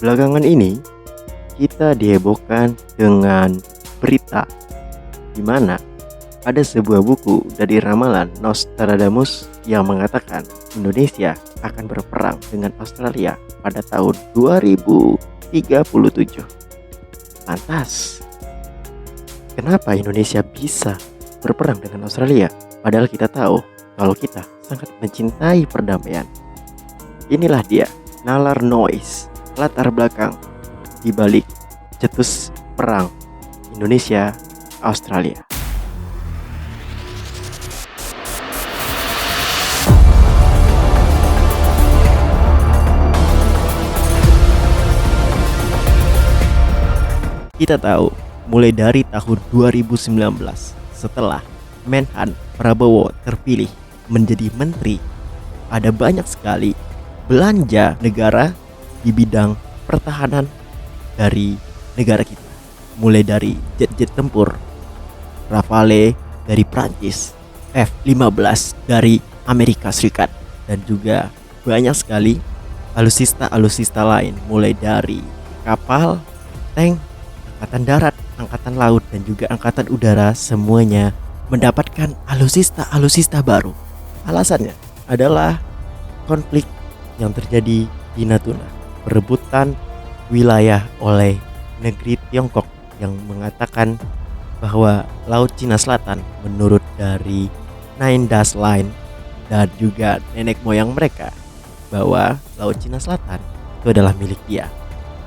Belakangan ini kita dihebohkan dengan berita di mana ada sebuah buku dari ramalan Nostradamus yang mengatakan Indonesia akan berperang dengan Australia pada tahun 2037. Lantas, kenapa Indonesia bisa berperang dengan Australia? Padahal kita tahu kalau kita sangat mencintai perdamaian. Inilah dia nalar noise, latar belakang di balik cetus perang Indonesia Australia. Kita tahu mulai dari tahun 2019 setelah Menhan Prabowo terpilih menjadi menteri, ada banyak sekali belanja negara di bidang pertahanan dari negara kita. Mulai dari jet-jet tempur Rafale dari Prancis, F-15 dari Amerika Serikat, dan juga banyak sekali alutsista lain, mulai dari kapal, tank, angkatan darat, angkatan laut, dan juga angkatan udara, semuanya mendapatkan alutsista baru. Alasannya adalah konflik yang terjadi di Natuna, perebutan wilayah oleh negeri Tiongkok yang mengatakan bahwa Laut Cina Selatan menurut dari Nine Dash Line dan juga nenek moyang mereka bahwa Laut Cina Selatan itu adalah milik dia.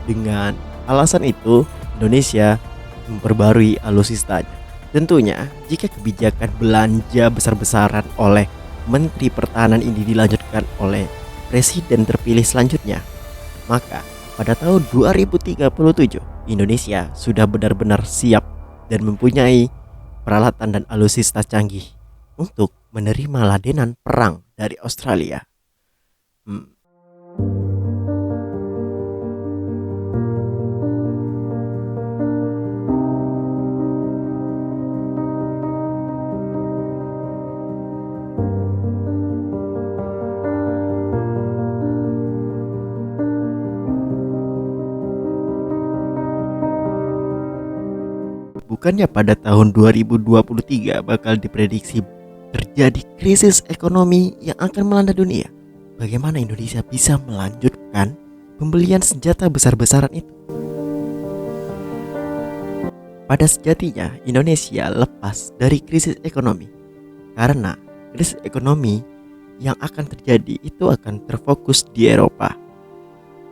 Dengan alasan itu Indonesia memperbarui alutsistanya. Tentunya jika kebijakan belanja besar-besaran oleh Menteri Pertahanan ini dilanjutkan oleh Presiden terpilih selanjutnya, maka pada tahun 2037 Indonesia sudah benar-benar siap dan mempunyai peralatan dan alutsista canggih untuk menerima ladenan perang dari Australia. Bukannya pada tahun 2023 bakal diprediksi terjadi krisis ekonomi yang akan melanda dunia? Bagaimana Indonesia bisa melanjutkan pembelian senjata besar-besaran itu? Pada sejatinya Indonesia lepas dari krisis ekonomi, karena krisis ekonomi yang akan terjadi itu akan terfokus di Eropa.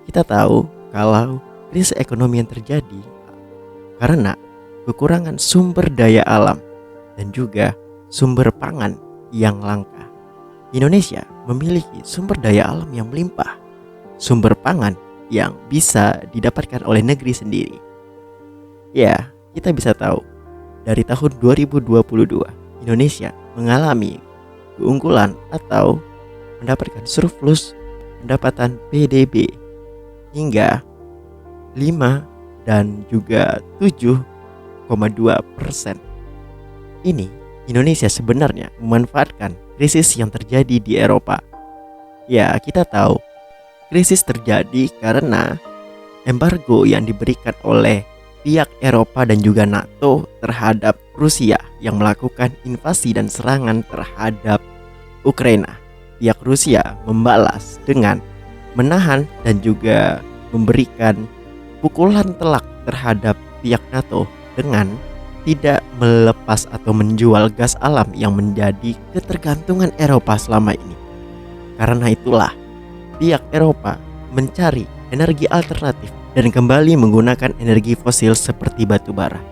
Kita tahu kalau krisis ekonomi yang terjadi karena kekurangan sumber daya alam dan juga sumber pangan yang langka. Indonesia memiliki sumber daya alam yang melimpah, sumber pangan yang bisa didapatkan oleh negeri sendiri. Ya, kita bisa tahu dari tahun 2022 Indonesia mengalami keunggulan atau mendapatkan surplus pendapatan PDB hingga 5 dan juga 7,2%. Ini Indonesia sebenarnya memanfaatkan krisis yang terjadi di Eropa. Ya, kita tahu krisis terjadi karena embargo yang diberikan oleh pihak Eropa dan juga NATO terhadap Rusia yang melakukan invasi dan serangan terhadap Ukraina. Pihak Rusia membalas dengan menahan dan juga memberikan pukulan telak terhadap pihak NATO dengan tidak melepas atau menjual gas alam yang menjadi ketergantungan Eropa selama ini. Karena itulah pihak Eropa mencari energi alternatif dan kembali menggunakan energi fosil seperti batu bara.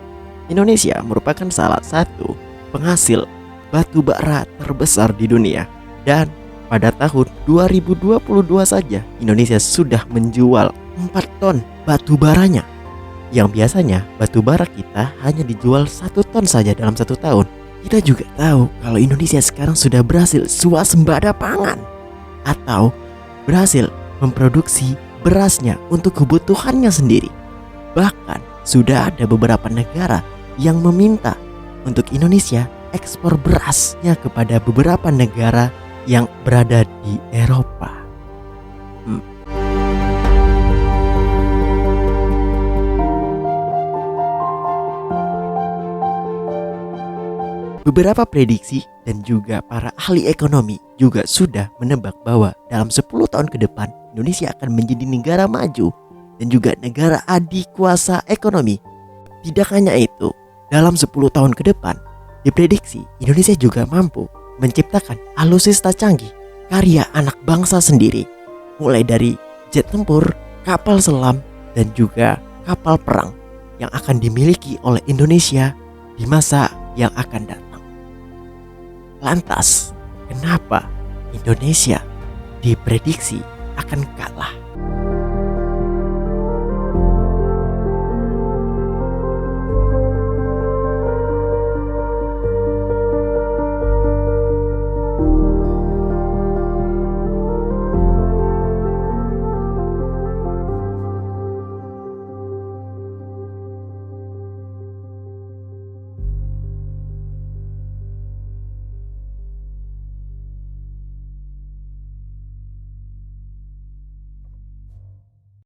Indonesia merupakan salah satu penghasil batu bara terbesar di dunia, dan pada tahun 2022 saja Indonesia sudah menjual 4 ton batu baranya. Yang biasanya batu bara kita hanya dijual 1 ton saja dalam 1 tahun. Kita juga tahu kalau Indonesia sekarang sudah berhasil swasembada pangan atau berhasil memproduksi berasnya untuk kebutuhannya sendiri. Bahkan sudah ada beberapa negara yang meminta untuk Indonesia ekspor berasnya kepada beberapa negara yang berada di Eropa. Beberapa prediksi dan juga para ahli ekonomi juga sudah menebak bahwa dalam 10 tahun ke depan Indonesia akan menjadi negara maju dan juga negara adikuasa ekonomi. Tidak hanya itu, dalam 10 tahun ke depan diprediksi Indonesia juga mampu menciptakan alutsista canggih karya anak bangsa sendiri, mulai dari jet tempur, kapal selam, dan juga kapal perang yang akan dimiliki oleh Indonesia di masa yang akan datang. Lantas, kenapa Indonesia diprediksi akan kalah?